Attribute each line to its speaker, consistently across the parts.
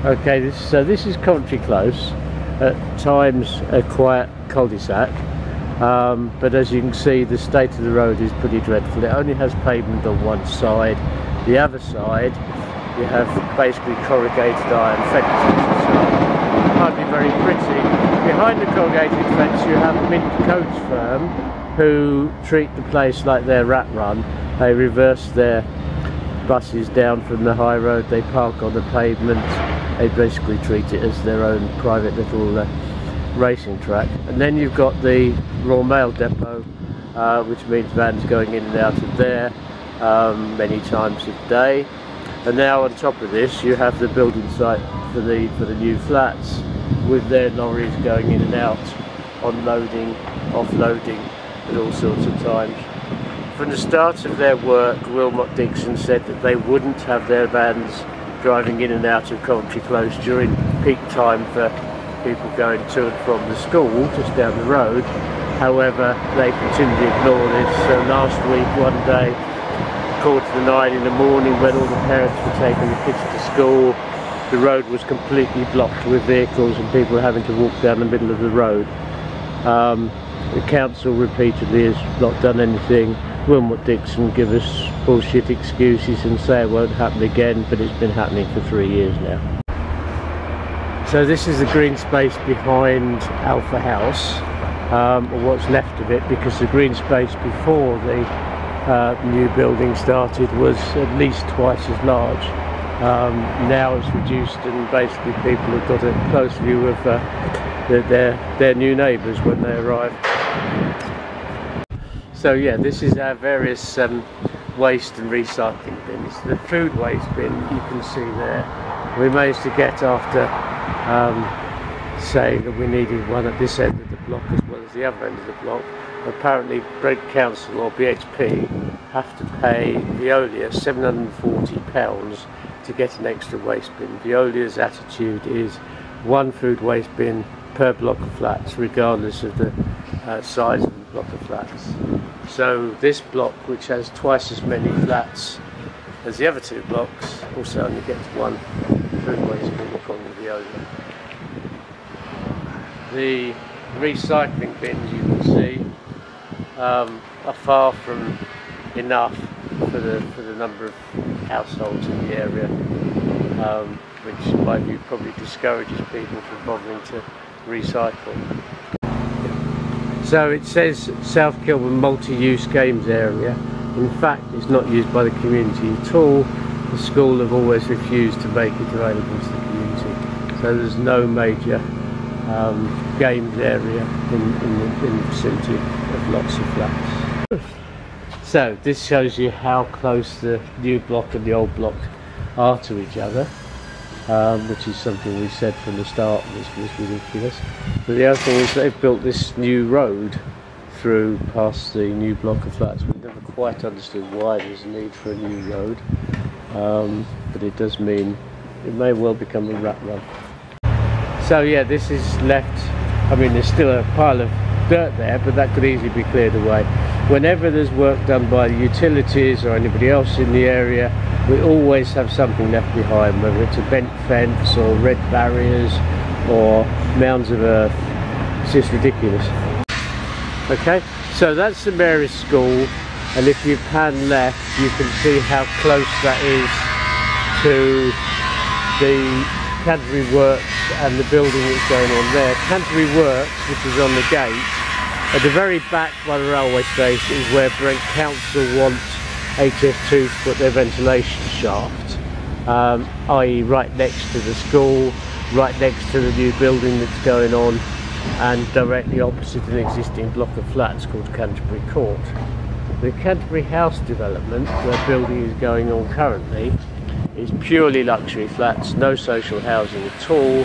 Speaker 1: Okay, so this is Coventry Close, at times a quiet cul-de-sac, but as you can see the state of the road is pretty dreadful. It only has pavement on one side. The other side you have basically corrugated iron fences, so hardly very pretty. Behind the corrugated fence you have a Mint coach firm who treat the place like their rat run. They reverse their buses down from the high road, they park on the pavement, they basically treat it as their own private little racing track. And then you've got the Royal Mail depot, which means vans going in and out of there many times a day. And now on top of this you have the building site for the new flats, with their lorries going in and out, unloading, offloading at all sorts of times. From the start of their work, Wilmot Dixon said that they wouldn't have their vans driving in and out of Coventry Close during peak time for people going to and from the school just down the road. However, they continue to ignore this. So last week, one day, 9:15 in the morning, when all the parents were taking the kids to school, the road was completely blocked with vehicles and people having to walk down the middle of the road. The council repeatedly has not done anything. Wilmot Dixon give us bullshit excuses and say it won't happen again, but it's been happening for 3 years now. So this is the green space behind Alpha House, or what's left of it, because the green space before the new building started was at least twice as large. Now it's reduced, and basically people have got a close view of their new neighbours when they arrive. So yeah, this is our various waste and recycling bins. The food waste bin you can see there, we managed to get after saying that we needed one at this end of the block as well as the other end of the block. Apparently Brent Council, or BHP, have to pay Veolia £740 to get an extra waste bin. Veolia's attitude is one food waste bin per block of flats, regardless of the size of the block of flats. So this block, which has twice as many flats as the other two blocks, also only gets one food waste bin from Veolia. The recycling bins, you can see, are far from enough for the number of households in the area, which in my view probably discourages people from bothering to recycle. So it says South Kilburn multi-use games area. In fact, it's not used by the community at all. The school have always refused to make it available to the community. So there's no major games area in the vicinity of lots of flats. So this shows you how close the new block and the old block are to each other, which is something we said from the start was ridiculous. But the other thing is they've built this new road through past the new block of flats. We've never quite understood why there's a need for a new road, but it does mean it may well become a rat run. So yeah, this is left, I mean there's still a pile of dirt there, but that could easily be cleared away. Whenever there's work done by the utilities or anybody else in the area, we always have something left behind, whether it's a bent fence or red barriers or mounds of earth. It's just ridiculous. Okay, so that's St Mary's School, and if you pan left you can see how close that is to the Canterbury Works and the building that's going on there. Canterbury Works, which is on the gate, at the very back by the railway station, is where Brent Council want HS2 to put their ventilation shaft, i.e. right next to the school, right next to the new building that's going on, and directly opposite an existing block of flats called Canterbury Court. The Canterbury House development, where building is going on currently, is purely luxury flats, no social housing at all,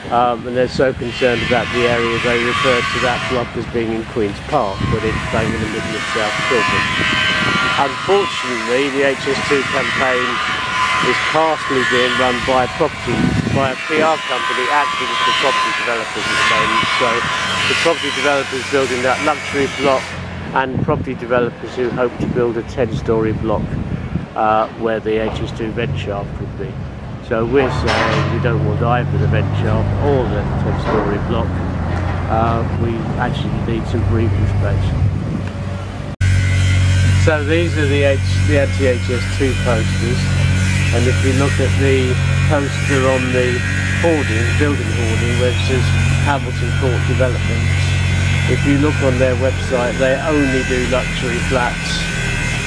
Speaker 1: and they're so concerned about the area they refer to that block as being in Queen's Park, but it's bang in the middle of South Kilburn. Unfortunately, the HS2 campaign is partially being run by a PR company acting for property developers at the moment. So the property developers building that luxury block and property developers who hope to build a 10-storey block where the HS2 vent shaft would be. So we're saying we don't want either the vent shaft or the 10-storey block. We actually need some breathing space. So these are the anti-HS2 posters, and if you look at the poster on the hoarding, building hoarding, where it says Hamilton Court Developments, if you look on their website, they only do luxury flats,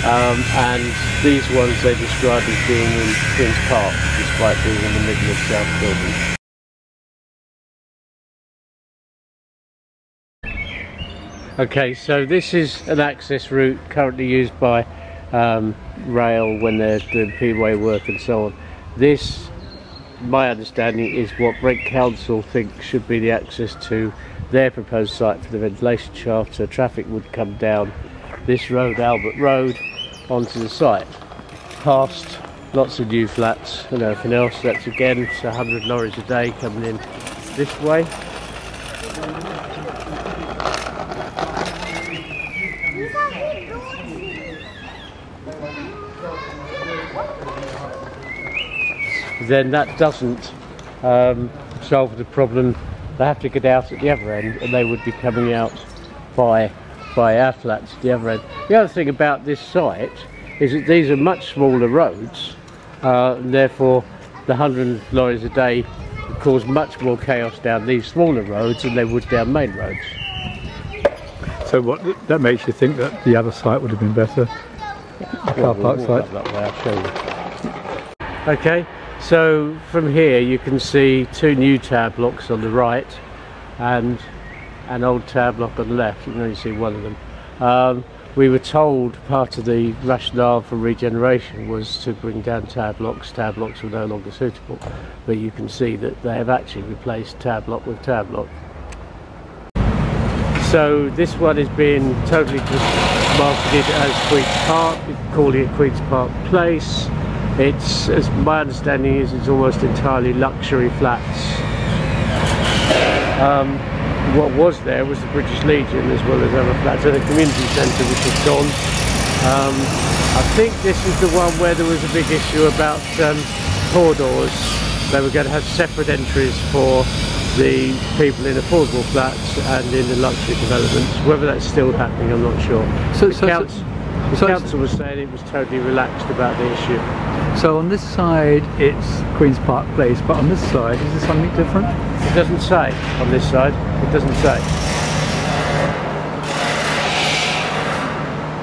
Speaker 1: and these ones they describe as being in Queen's Park, despite being in the middle of South Kilburn. Okay, so this is an access route currently used by rail when they're doing P-way work and so on. This, my understanding, is what Brent Council think should be the access to their proposed site for the ventilation shaft, so traffic would come down this road, Albert Road, onto the site, past lots of new flats and everything else. That's again, it's 100 lorries a day coming in this way. Then that doesn't solve the problem. They have to get out at the other end, and they would be coming out by our flats at the other end. The other thing about this site is that these are much smaller roads, and therefore the 100 lorries a day would cause much more chaos down these smaller roads than they would down main roads.
Speaker 2: So what that makes you think that the other site would have been better? The car park site?
Speaker 1: That way, I'll show you. Okay. So from here you can see two new tower blocks on the right and an old tower block on the left. You can only see one of them. We were told part of the rationale for regeneration was to bring down tower blocks. Tower blocks were no longer suitable, but you can see that they have actually replaced tower block with tower block. So this one is being totally marketed as Queen's Park, calling it Queen's Park Place. It's, as my understanding is, it's almost entirely luxury flats. What was there was the British Legion as well as other flats, and a community centre which is gone. I think this is the one where there was a big issue about corridors. They were going to have separate entries for the people in affordable flats and in the luxury developments. Whether that's still happening, I'm not sure. The council was saying it was totally relaxed about the issue.
Speaker 2: So on this side it's Queen's Park Place, but on this side is there something different?
Speaker 1: It doesn't say on this side, it doesn't say.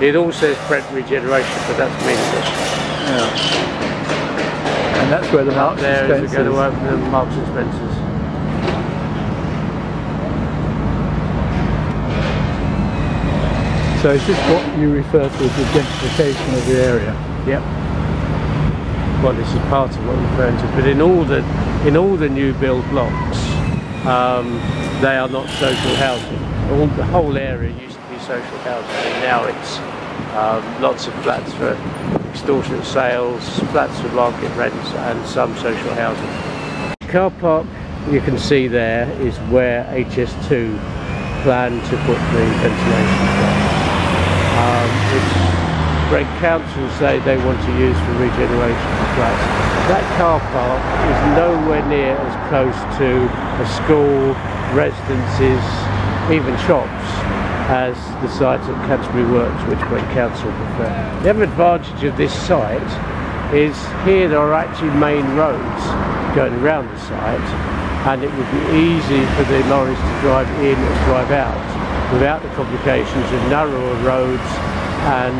Speaker 1: It all says Brent Regeneration, but that's meaningless.
Speaker 2: Yeah. And that's where the Marks and Spencers.
Speaker 1: There is going to open the Marks and Spencers.
Speaker 2: So is this what you refer to as the gentrification of the area?
Speaker 1: Yep. Well, this is part of what we're referring to, but in all the new build blocks, they are not social housing. The whole area used to be social housing, and now it's lots of flats for extortionate sales, flats for market rents, and some social housing. The car park you can see there is where HS2 plan to put the ventilation from, which Brent Council say they want to use for regeneration of flats. That car park is nowhere near as close to a school, residences, even shops as the site at Canterbury Works, which Brent Council prefer. The other advantage of this site is here there are actually main roads going around the site, and it would be easy for the lorries to drive in and drive out without the complications of narrower roads and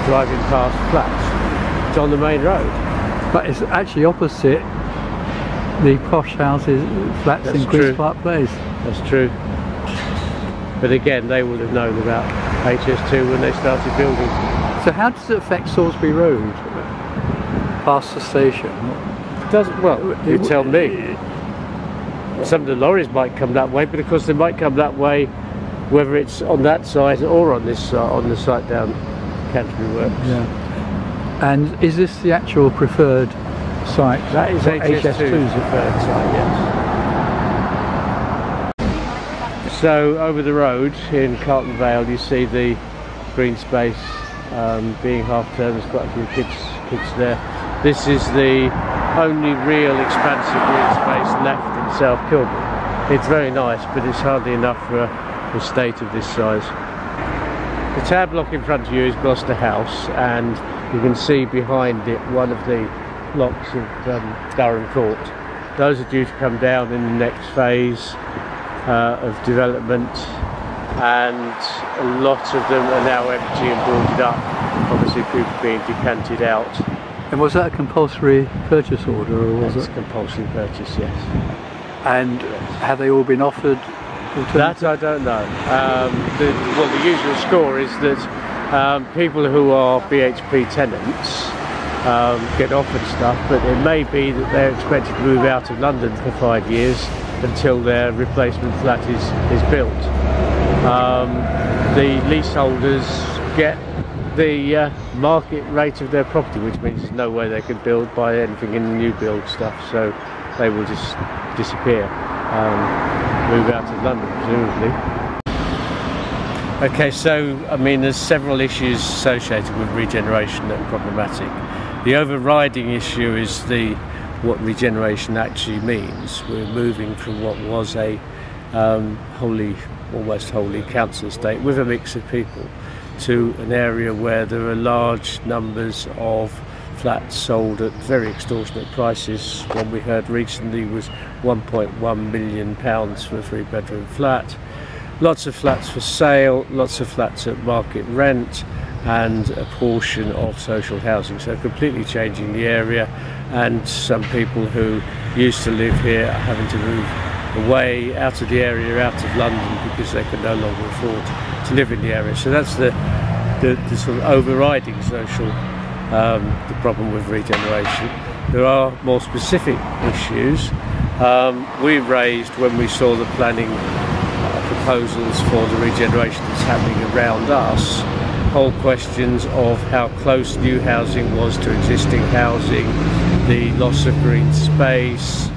Speaker 1: driving past flats. It's on the main road.
Speaker 2: But it's actually opposite the posh houses, flats in Queen's Park Place.
Speaker 1: That's true. But again, they would have known about HS2 when they started building.
Speaker 2: So how does it affect Salisbury Road, past the station?
Speaker 1: Well, you tell me. Some of the lorries might come that way, but of course they might come that way whether it's on that side or on this on the site down Canterbury Works.
Speaker 2: Yeah. And is this the actual preferred site?
Speaker 1: That is HS2's preferred site, yes. So over the road in Carlton Vale you see the green space being half term. There's quite a few kids there. This is the only real expansive green space left in South Kilburn. It's very nice, but it's hardly enough for an estate of this size. The tower block in front of you is Gloucester House, and you can see behind it one of the blocks of Durham Court. Those are due to come down in the next phase of development, and a lot of them are now empty and boarded up. Obviously people being decanted out.
Speaker 2: And was that a compulsory purchase order, or was it?
Speaker 1: A compulsory purchase, yes.
Speaker 2: And have they all been offered?
Speaker 1: That I don't know. The usual score is that people who are BHP tenants get offered stuff, but it may be that they're expected to move out of London for 5 years until their replacement flat is built. The leaseholders get the market rate of their property, which means there's no way they can buy anything in the new build stuff, so they will just disappear, move out of London presumably. Okay, so I mean there's several issues associated with regeneration that are problematic. The overriding issue is what regeneration actually means. We're moving from what was a almost wholly council estate with a mix of people to an area where there are large numbers of flats sold at very extortionate prices. One we heard recently was £1.1 million for a 3-bedroom flat. Lots of flats for sale, lots of flats at market rent, and a portion of social housing, so completely changing the area, and some people who used to live here are having to move away out of the area, out of London, because they can no longer afford to live in the area. So that's the sort of overriding social the problem with regeneration. There are more specific issues we raised when we saw the planning proposals for the regeneration that's happening around us. Whole questions of how close new housing was to existing housing, the loss of green space,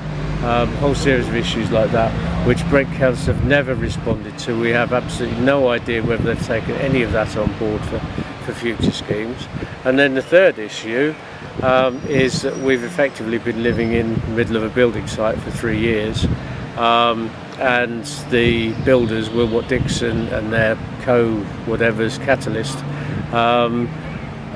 Speaker 1: a whole series of issues like that, which Brent Council have never responded to. We have absolutely no idea whether they've taken any of that on board for future schemes. And then the third issue is that we've effectively been living in the middle of a building site for 3 years, and the builders, Wilmot Dixon and their co-whatever's Catalyst,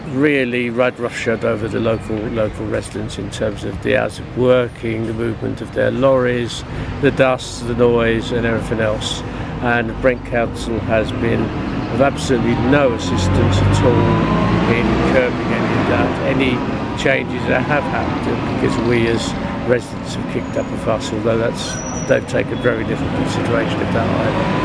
Speaker 1: really ride roughshod over the local residents in terms of the hours of working, the movement of their lorries, the dust, the noise and everything else. And Brent Council has been of absolutely no assistance at all in curbing any of that. Any changes that have happened because we as residents have kicked up a fuss, although they've taken very little consideration of that either.